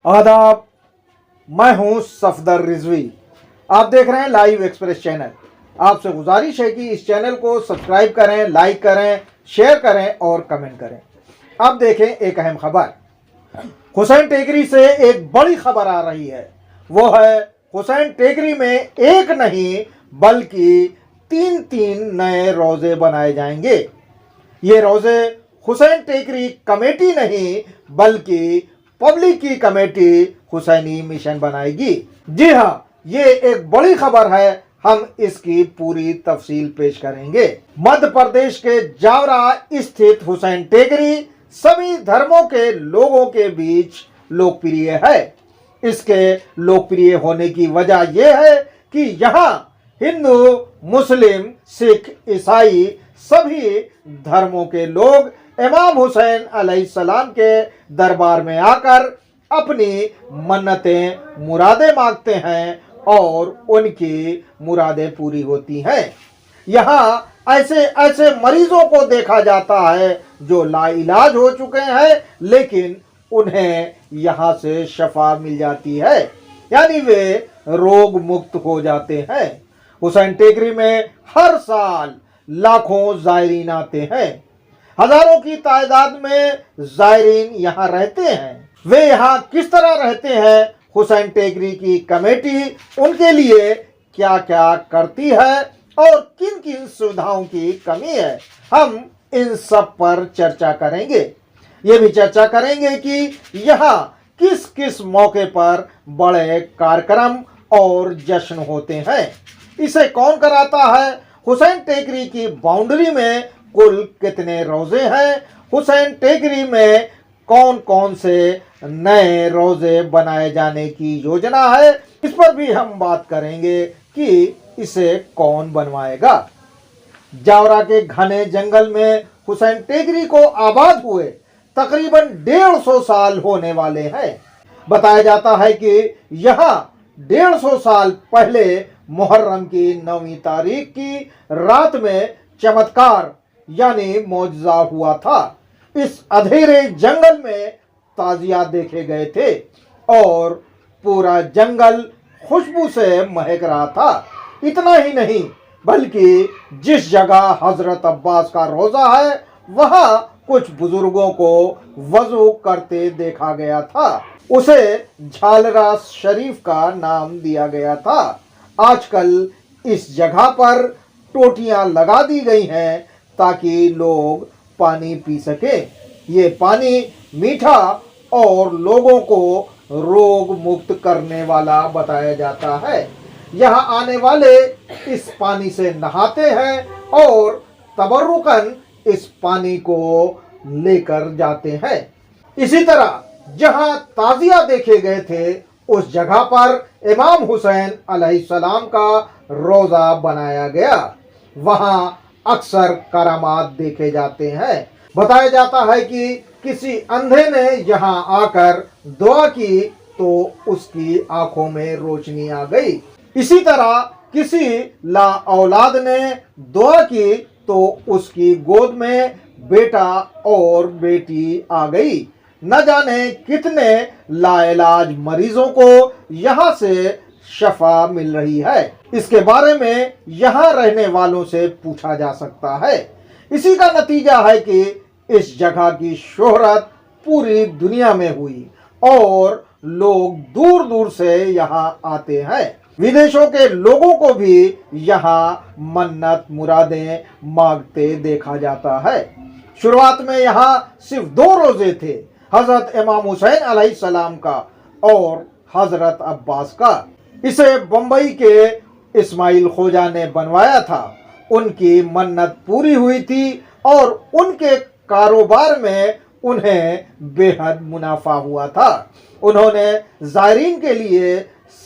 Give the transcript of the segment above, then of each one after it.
आदाब, मैं हूं सफदर रिजवी। आप देख रहे हैं लाइव एक्सप्रेस चैनल। आपसे गुजारिश है कि इस चैनल को सब्सक्राइब करें, लाइक करें, शेयर करें और कमेंट करें। अब देखें एक अहम खबर। हुसैन टेकरी से एक बड़ी खबर आ रही है। वो है हुसैन टेकरी में एक नहीं बल्कि तीन नए रोजे बनाए जाएंगे। ये रोजे हुसैन टेकरी कमेटी नहीं बल्कि पब्लिक की कमेटी हुसैनी मिशन बनाएगी। जी हाँ, ये एक बड़ी खबर है। हम इसकी पूरी तफसील पेश करेंगे। मध्य प्रदेश के जावरा स्थित हुसैन टेकरी सभी धर्मों के लोगों के बीच लोकप्रिय है। इसके लोकप्रिय होने की वजह यह है कि यहाँ हिंदू, मुस्लिम, सिख, ईसाई सभी धर्मों के लोग इमाम हुसैन अलैहिस्सलाम के दरबार में आकर अपनी मन्नतें, मुरादें मांगते हैं और उनकी मुरादें पूरी होती हैं। यहाँ ऐसे ऐसे मरीजों को देखा जाता है जो लाइलाज हो चुके हैं, लेकिन उन्हें यहाँ से शफा मिल जाती है, यानी वे रोग मुक्त हो जाते हैं। हुसैन टेकरी में हर साल लाखों जायरीन आते हैं। हजारों की तादाद में जायरीन यहाँ रहते हैं। वे यहाँ किस तरह रहते हैं, हुसैन टेकरी की कमेटी उनके लिए क्या क्या करती है और किन किन सुविधाओं की कमी है, हम इन सब पर चर्चा करेंगे। ये भी चर्चा करेंगे कि यहाँ किस किस मौके पर बड़े कार्यक्रम और जश्न होते हैं, इसे कौन कराता है, हुसैन टेकरी की बाउंड्री में कुल कितने रोजे हैं, हुसैन टेकरी में कौन कौन से नए रोजे बनाए जाने की योजना है, इस पर भी हम बात करेंगे कि इसे कौन बनवाएगा। जावरा के घने जंगल में हुसैन टेकरी को आबाद हुए तकरीबन 150 साल होने वाले हैं। बताया जाता है कि यहाँ 150 साल पहले मुहर्रम की 9वीं तारीख की रात में चमत्कार यानी मौजज़ा हुआ था। इस अंधेरे जंगल में ताजिया देखे गए थे और पूरा जंगल खुशबू से महक रहा था। इतना ही नहीं बल्कि जिस जगह हजरत अब्बास का रोजा है वहां कुछ बुजुर्गों को वजू करते देखा गया था। उसे झालरा शरीफ का नाम दिया गया था। आजकल इस जगह पर टोटियां लगा दी गई हैं ताकि लोग पानी पी सके। ये पानी मीठा और लोगों को रोग मुक्त करने वाला बताया जाता है। यहाँ आने वाले इस पानी से नहाते हैं और तबर्रुकन इस पानी को लेकर जाते हैं। इसी तरह जहाँ ताजिया देखे गए थे उस जगह पर इमाम हुसैन अलैहिस्सलाम का रोजा बनाया गया। वहाँ अक्सर करामात देखे जाते हैं। बताया जाता है कि किसी अंधे ने यहाँ आकर दुआ की तो उसकी आंखों में रोशनी आ गई। इसी तरह किसी ला औलाद ने दुआ की तो उसकी गोद में बेटा और बेटी आ गई। न जाने कितने लाइलाज मरीजों को यहाँ से शफा मिल रही है। इसके बारे में यहाँ रहने वालों से पूछा जा सकता है। इसी का नतीजा है कि इस जगह की शोहरत पूरी दुनिया में हुई और लोग दूर दूर से यहाँ आते हैं। विदेशों के लोगों को भी यहाँ मन्नत मुरादें मांगते देखा जाता है। शुरुआत में यहाँ सिर्फ 2 रोजे थे, हजरत इमाम हुसैन अलैहिस्सलाम का और हजरत अब्बास का। इसे बंबई के इस्माइल खोजा ने बनवाया था। उनकी मन्नत पूरी हुई थी और उनके कारोबार में उन्हें बेहद मुनाफा हुआ था। उन्होंने जायरीन के लिए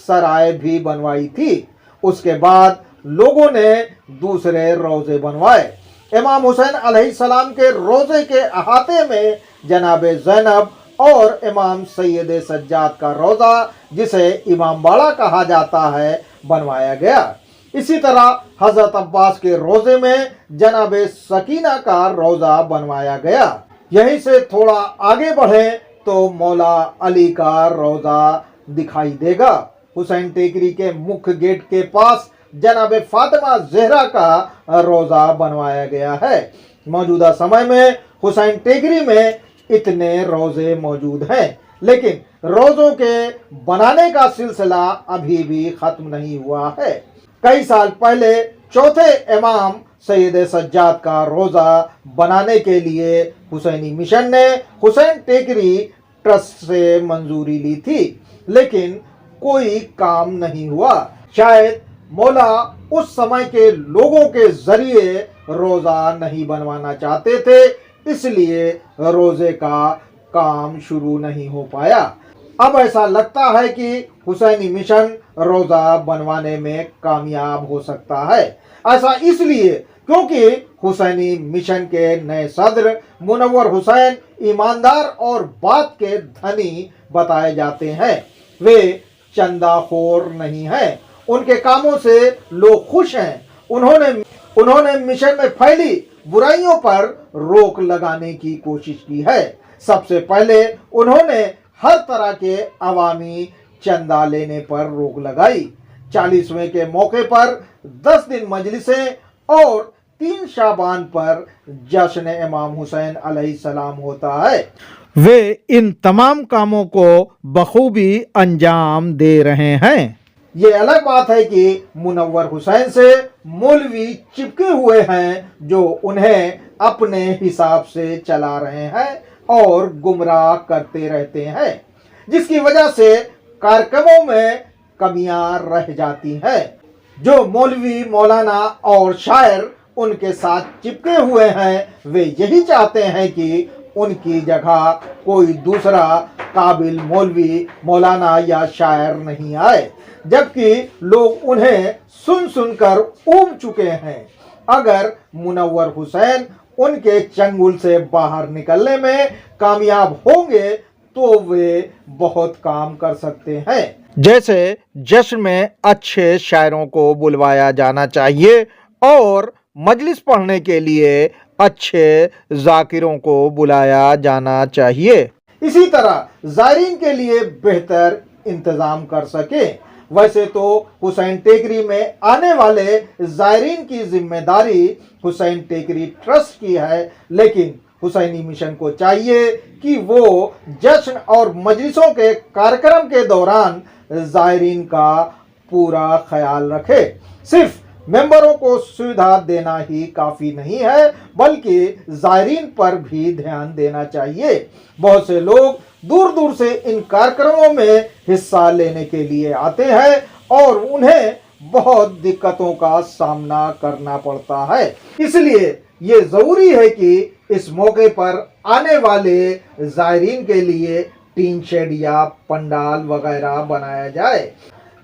सराय भी बनवाई थी। उसके बाद लोगों ने दूसरे रोजे बनवाए। इमाम हुसैन अलैहिस्सलाम के रोजे के अहाते में जनाबे ज़ैनब और इमाम सैयद सज्जाद का रोजा, जिसे इमाम बाड़ा कहा जाता है, बनवाया गया। इसी तरह हजरत अब्बास के रोजे में जनाबे सकीना का रोजा बनवाया गया। यहीं से थोड़ा आगे बढ़े तो मौला अली का रोजा दिखाई देगा। हुसैन टेकरी के मुख्य गेट के पास जनाब फातिमा ज़हरा का रोजा बनवाया गया है। मौजूदा समय में हुसैन टेकरी में इतने रोजे मौजूद हैं, लेकिन रोजों के बनाने का सिलसिला अभी भी खत्म नहीं हुआ है। कई साल पहले चौथे इमाम सैयद सज्जाद का रोजा बनाने के लिए हुसैनी मिशन ने हुसैन टेकरी ट्रस्ट से मंजूरी ली थी, लेकिन कोई काम नहीं हुआ। शायद मौला उस समय के लोगों के जरिए रोजा नहीं बनवाना चाहते थे, इसलिए रोजे का काम शुरू नहीं हो पाया। अब ऐसा लगता है कि हुसैनी मिशन रोजा बनवाने में कामयाब हो सकता है। ऐसा इसलिए क्योंकि हुसैनी मिशन के नए सदर मुनव्वर हुसैन ईमानदार और बात के धनी बताए जाते हैं। वे चंदाखोर नहीं हैं, उनके कामों से लोग खुश हैं। उन्होंने मिशन में फैली बुराइयों पर रोक लगाने की कोशिश की है। सबसे पहले उन्होंने हर तरह के अवामी चंदा लेने पर रोक लगाई। 40वें के मौके पर 10 दिन मजलिसें और 3 शाबान पर जश्न इमाम हुसैन अलैहिस्सलाम होता है। वे इन तमाम कामों को बखूबी अंजाम दे रहे हैं। ये अलग बात है कि मुनव्वर हुसैन से मौलवी चिपके हुए हैं जो उन्हें अपने हिसाब से चला रहे हैं और गुमराह करते रहते हैं, जिसकी वजह से कार्यक्रमों में कमियां रह जाती हैं। जो मौलवी, मौलाना और शायर उनके साथ चिपके हुए हैं, वे यही चाहते हैं कि उनकी जगह कोई दूसरा काबिल मौलवी, मौलाना या शायर नहीं आए, जबकि लोग उन्हें सुन सुनकर ऊब चुके हैं। अगर मुनव्वर हुसैन उनके चंगुल से बाहर निकलने में कामयाब होंगे तो वे बहुत काम कर सकते हैं। जैसे जश्न में अच्छे शायरों को बुलवाया जाना चाहिए और मजलिस पढ़ने के लिए अच्छे जाकिरों को बुलाया जाना चाहिए। इसी तरह जायरीन के लिए बेहतर इंतजाम कर सके। वैसे तो हुसैन टेकरी में आने वाले जायरीन की जिम्मेदारी हुसैन टेकरी ट्रस्ट की है, लेकिन हुसैनी मिशन को चाहिए कि वो जश्न और मजलिसों के कार्यक्रम के दौरान जायरीन का पूरा ख्याल रखे। सिर्फ मेंबरों को सुविधा देना ही काफी नहीं है, बल्कि जायरीन पर भी ध्यान देना चाहिए। बहुत से लोग दूर दूर से इन कार्यक्रमों में हिस्सा लेने के लिए आते हैं और उन्हें बहुत दिक्कतों का सामना करना पड़ता है। इसलिए ये जरूरी है कि इस मौके पर आने वाले जायरीन के लिए टीन शेड या पंडाल वगैरह बनाया जाए।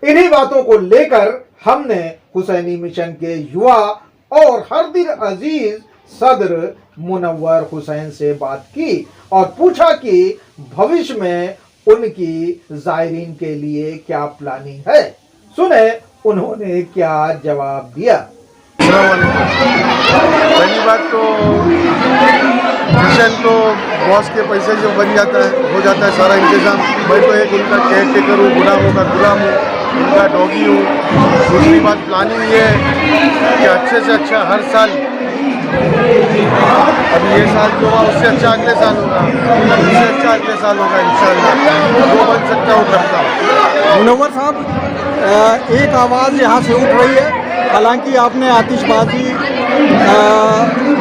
इन्हीं बातों को लेकर हमने हुसैनी मिशन के युवा और हर दिल अजीज सदर मुनव्वर हुसैन से बात की और पूछा कि भविष्य में उनकी जायरीन के लिए क्या प्लानिंग है। सुने उन्होंने क्या जवाब दिया। पहली बात तो मिशन तो बॉस के पैसे जो बन जाता है, हो जाता है सारा इंतजाम। मैं तो एक उनका केयर टेकर हूँ, गुलामों का गुलाम हूँ, उनका डॉगी हूँ। दूसरी बात प्लानिंग ये है कि अच्छे से अच्छा हर साल, अभी ये साल जो हुआ उससे अच्छा अगले साल होगा, उससे अच्छा अगले साल होगा इंशाअल्लाह। जो बन सकता है वो करता हूँ। मुनव्वर साहब, एक आवाज़ यहाँ से उठ रही है। हालांकि आपने आतिशबाजी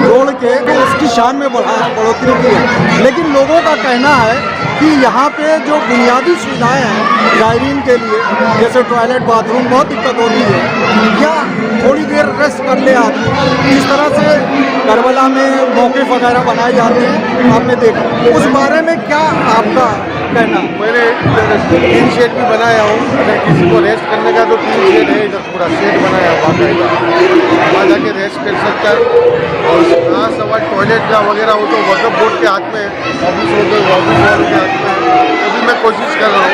जोड़ के उसकी शान में बढ़ोतरी की है, लेकिन लोगों का कहना है कि यहाँ पे जो बुनियादी सुविधाएं हैं जायरीन के लिए, जैसे टॉयलेट, बाथरूम, बहुत दिक्कत होती है, या थोड़ी देर रेस्ट कर ले आदमी। इस तरह से करबला में मौके वगैरह बनाए जाते हैं, आपने देखा, उस बारे में क्या आपका कहना? मैंने टीन शेड भी बनाया हूँ, अगर किसी को रेस्ट करने का तो टीन शेड है, इधर पूरा शेड बनाया हुआ है, वहाँ जाके रेस्ट कर सकता है। और कहाँ सवाल टॉयलेट का वगैरह हो तो वक्फ बोर्ड के हाथ में, ऑफिस हो तो ऑफिस वालों के हाथ में, अभी मैं कोशिश कर रहा हूँ।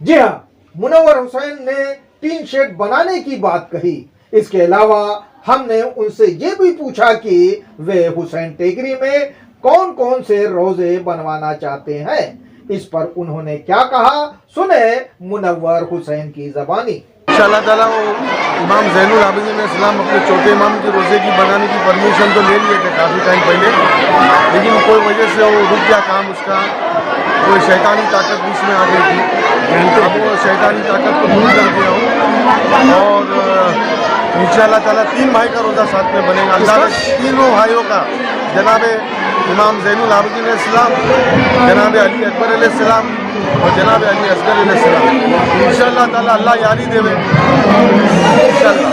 जी हाँ, मुनव्वर हुसैन ने टीन शेड बनाने की बात कही। इसके अलावा हमने उनसे ये भी पूछा कि वे हुसैन टेकरी में कौन कौन से रोजे बनवाना चाहते हैं। इस पर उन्होंने क्या कहा, सुने मुनव्वर हुसैन की ज़बानी। इंशाअल्लाह ताला वो इमाम ज़ैनुल आबिदीन इस्लाम अपने छोटे इमाम के रोज़े की बनाने की परमिशन तो ले लिए थे काफ़ी टाइम पहले, लेकिन कोई वजह से वो रुक गया काम उसका। कोई शैतानी ताकत बीच में आ गई थी। अब वो शैतानी ताकत को दूर कर दिया हूँ और इंशाअल्लाह ताला 3 भाई का रोज़ा साथ में बनेगा। अल्लाह ने तीनों भाइयों का, जनाब इमाम ज़ैनुल आबिदीन इस्लाम, जनाब अली अकबर अलैहिस्सलाम और जनाब अली असगर अलैहिस्सलाम, इंशाअल्लाह ताला अल्लाह यारी देवे इंशाअल्लाह।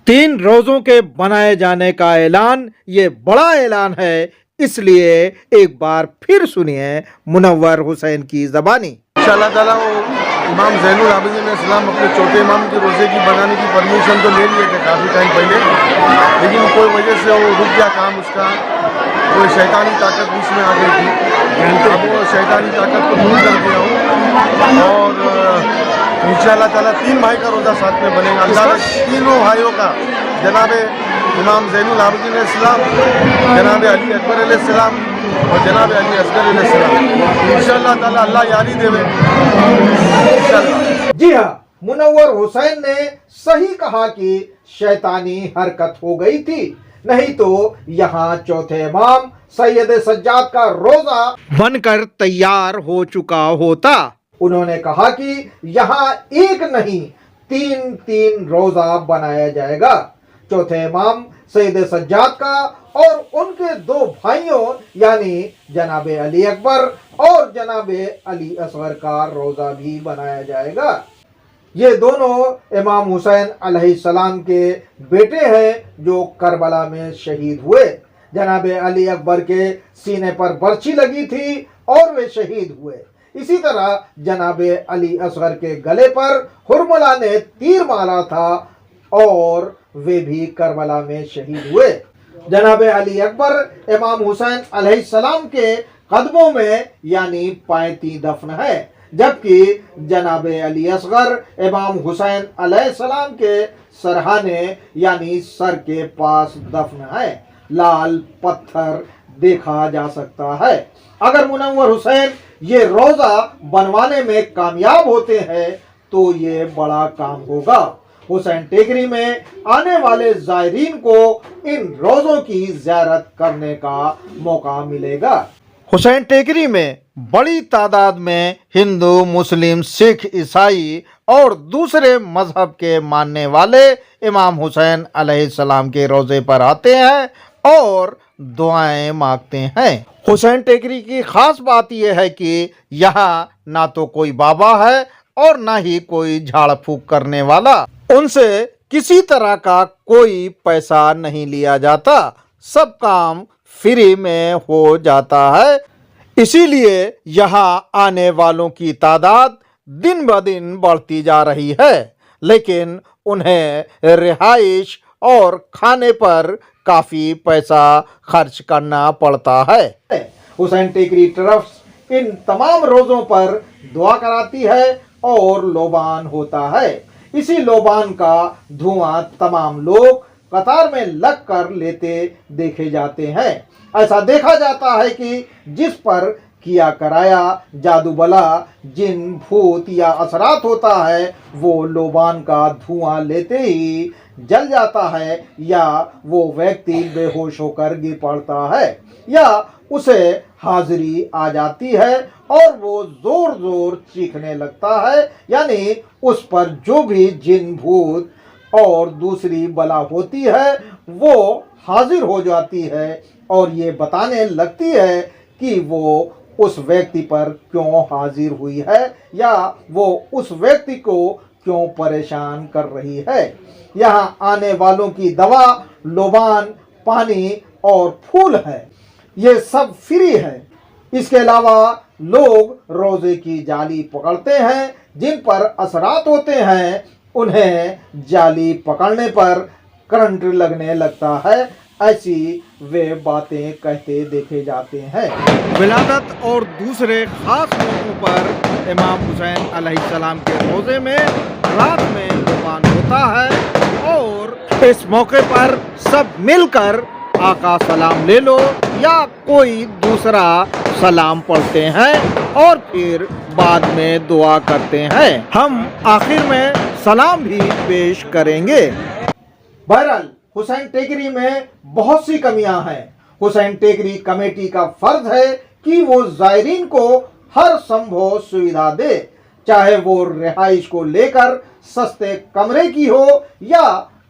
3 रोज़ों के बनाए जाने का ऐलान ये बड़ा ऐलान है, इसलिए एक बार फिर सुनिए मुनव्वर हुसैन की ज़बानी। इंशाअल्लाह ताला वो इमाम ज़ैनुल आबिदीन इस्लाम अपने छोटे इमाम के रोज़े की बनाने की परमिशन तो ले लिए थे काफ़ी टाइम पहले, लेकिन कोई वजह से वो रुक गया काम उसका। कोई शैतानी ताकत बीच में आ गई थी। अब वो शैतानी ताकत को दूर कर दिया हूँ और इंशाअल्लाह ताला 3 भाई का रोज़ा साथ में बनेगा। अल्लाह ने तीनों भाइयों का, जनाब इमाम ज़ैनुल आबिदीन इस्लाम, जनाब अली अकबर अलैहिस्सलाम और जनाब अली असगर अलैहिस्सलाम, इंशाअल्लाह ताला अल्लाह यारी देवे इंशाअल्लाह। जी हाँ, मुनव्वर हुसैन ने सही कहा कि शैतानी हरकत हो गई थी, नहीं तो यहाँ चौथे इमाम सैयद सज्जाद का रोजा बनकर तैयार हो चुका होता। उन्होंने कहा कि यहाँ एक नहीं 3 रोजा बनाया जाएगा। चौथे इमाम सैयद सज्जाद का और उनके 2 भाइयों यानी जनाब अली अकबर और जनाब अली असगर का रोजा भी बनाया जाएगा। ये दोनों इमाम हुसैन अलैहिस्सलाम के बेटे हैं जो करबला में शहीद हुए। जनाब अली अकबर के सीने पर बर्छी लगी थी और वे शहीद हुए। इसी तरह जनाब अली असगर के गले पर हुरमुला ने तीर मारा था और वे भी करबला में शहीद हुए। जनाब अली अकबर इमाम हुसैन अलैहिस्सलाम के कदमों में यानी पायती दफन है, जबकि जनाब अली असगर इमाम हुसैन अलैहिस्सलाम के सरहाने यानी सर के पास दफन है। लाल पत्थर देखा जा सकता है। अगर मुनव्वर हुसैन ये रोजा बनवाने में कामयाब होते हैं तो ये बड़ा काम होगा। हुसैन टेकरी में आने वाले ज़ायरीन को इन रोज़ों की ज़ियारत करने का मौका मिलेगा। हुसैन टेकरी में बड़ी तादाद में हिंदू, मुस्लिम, सिख, ईसाई और दूसरे मजहब के मानने वाले इमाम हुसैन अलैहिस्सलाम के रोज़े पर आते हैं और दुआएं मांगते हैं। हुसैन टेकरी की खास बात यह है कि यहाँ ना तो कोई बाबा है और ना ही कोई झाड़ फूक करने वाला। उनसे किसी तरह का कोई पैसा नहीं लिया जाता, सब काम फ्री में हो जाता है। इसीलिए यहाँ आने वालों की तादाद दिन ब दिन बढ़ती जा रही है, लेकिन उन्हें रिहाइश और खाने पर काफ़ी पैसा खर्च करना पड़ता है। हुसैन टेकरी ट्रस्ट इन तमाम रोज़ों पर दुआ कराती है और लोबान होता है। इसी लोबान का धुआं तमाम लोग कतार में लग कर लेते देखे जाते हैं। ऐसा देखा जाता है कि जिस पर किया कराया जादू बला, जिन, भूत या असरात होता है वो लोबान का धुआं लेते ही जल जाता है, या वो व्यक्ति बेहोश होकर गिर पड़ता है, या उसे हाजिरी आ जाती है और वो जोर जोर चीखने लगता है, यानी उस पर जो भी जिन, भूत और दूसरी बला होती है वो हाजिर हो जाती है और ये बताने लगती है कि वो उस व्यक्ति पर क्यों हाजिर हुई है या वो उस व्यक्ति को क्यों परेशान कर रही है। यहाँ आने वालों की दवा लोबान, पानी और फूल है। ये सब फ्री है। इसके अलावा लोग रोजे की जाली पकड़ते हैं, जिन पर असरात होते हैं उन्हें जाली पकड़ने पर करंट लगने लगता है, ऐसी वे बातें कहते देखे जाते हैं। विलादत और दूसरे खास मौक़ों पर इमाम हुसैन अलैहिस्सलाम के रोज़े में रात में लोबान होता है और इस मौके पर सब मिलकर आका सलाम ले लो या कोई दूसरा सलाम पढ़ते हैं और फिर बाद में दुआ करते हैं। हम आखिर में सलाम भी पेश करेंगे। बहरहाल हुसैन टेकरी में बहुत सी कमियां हैं। हुसैन टेकरी कमेटी का फर्ज है कि वो ज़ायरीन को हर संभव सुविधा दे, चाहे वो रिहाइश को लेकर सस्ते कमरे की हो या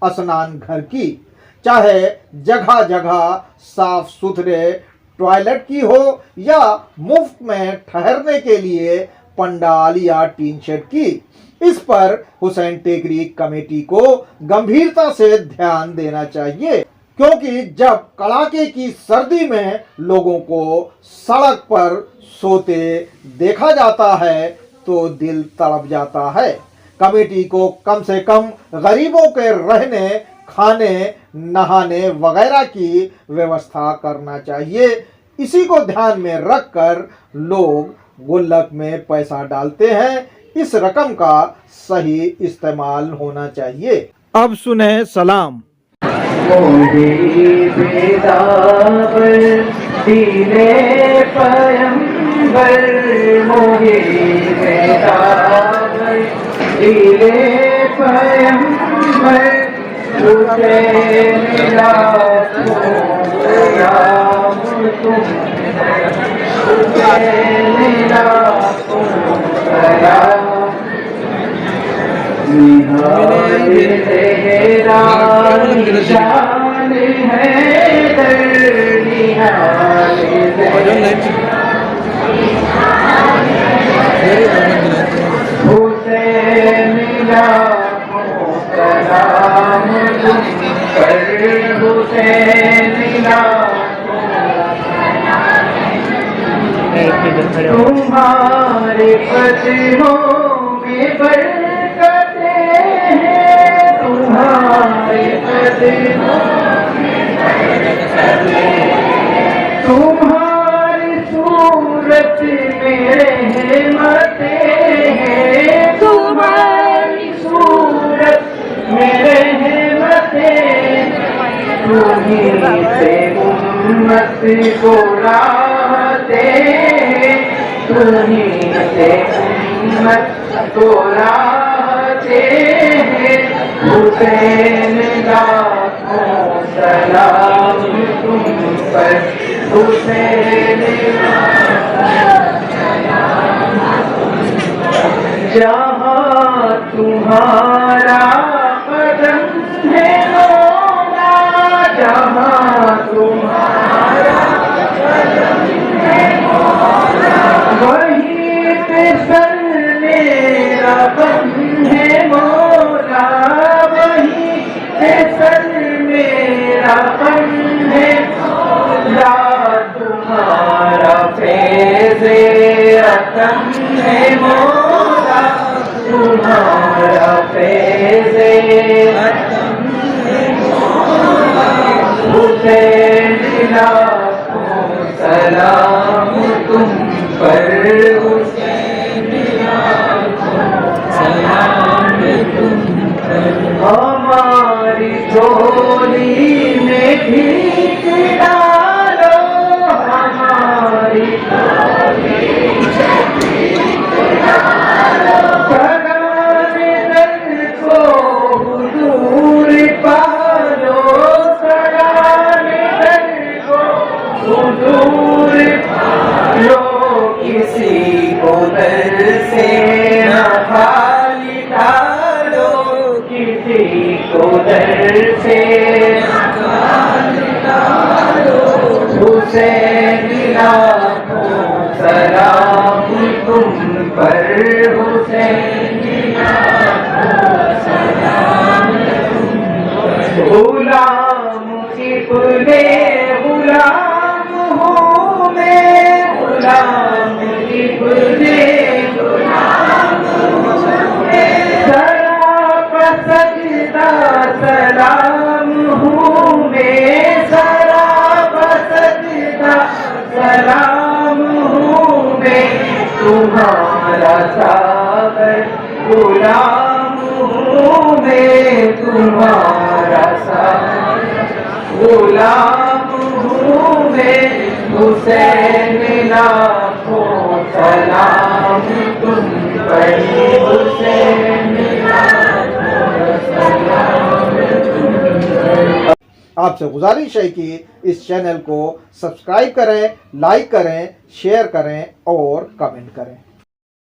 स्नान घर की, चाहे जगह जगह साफ सुथरे टॉयलेट की हो या मुफ्त में ठहरने के लिए पंडाल या टीन शेड की। इस पर हुसैन टेकरी कमेटी को गंभीरता से ध्यान देना चाहिए, क्योंकि जब कड़ाके की सर्दी में लोगों को सड़क पर सोते देखा जाता है तो दिल तड़प जाता है। कमेटी को कम से कम गरीबों के रहने, खाने, नहाने वगैरह की व्यवस्था करना चाहिए। इसी को ध्यान में रखकर लोग गुल्लक में पैसा डालते हैं। इस रकम का सही इस्तेमाल होना चाहिए। अब सुने सलाम। तुम्हारे कदमों में बरकतें हैं, तुम्हारे कदमों में बरकतें हैं, तुम्हारी सूरत में रहमतें हैं, तुम्हारी सूरत में रहमतें, तुम्हीं से उम्मत को राह दे, तुम्हीं से उम्मत को राह दे। हुसैन लाखों सलाम तुम पर, हुसैन जहाँ तुम्हारा कदम है मौला, जहाँ तुम्हारा वहीं पे सर मेरा बम है मौला, वहीं पे सर मेरा बम है मौला, तुम्हारा फैज़े अतम है मौला, तुम्हारा फैज़े अतम है मौला। हुसैन लाखों सलाम तुम पर, हुसैन लाखों सलाम तुम पर। हमारी झोली में भीख डालो, हमारी झोली में भीख डालो, सगाने दर को हुजूर पालो, सगाने दर को हुजूर पालो। किसी को दर से न खाली डालो, किसी को दर से न खाली डालो। हुसैन लाखों सलाम तुम पर, हुसैन लाखों सलाम तुम पर। गुलाम इब्ने गुलाम हूँ मैं, गुलाम इब्ने गुलाम हूँ मैं, सरा सजदा सलाम हूँ मैं, सरा सजदा सलाम हूँ मैं, तुम्हारा सागर गुलाम हूँ मैं, तुम्हारा सागर गुलाम हूँ मैं। हुसैन लाखों सलाम तुम पर हुसैन लाखों सलाम तुम पर। आपसे गुजारिश है कि इस चैनल को सब्सक्राइब करें, लाइक करें, शेयर करें और कमेंट करें।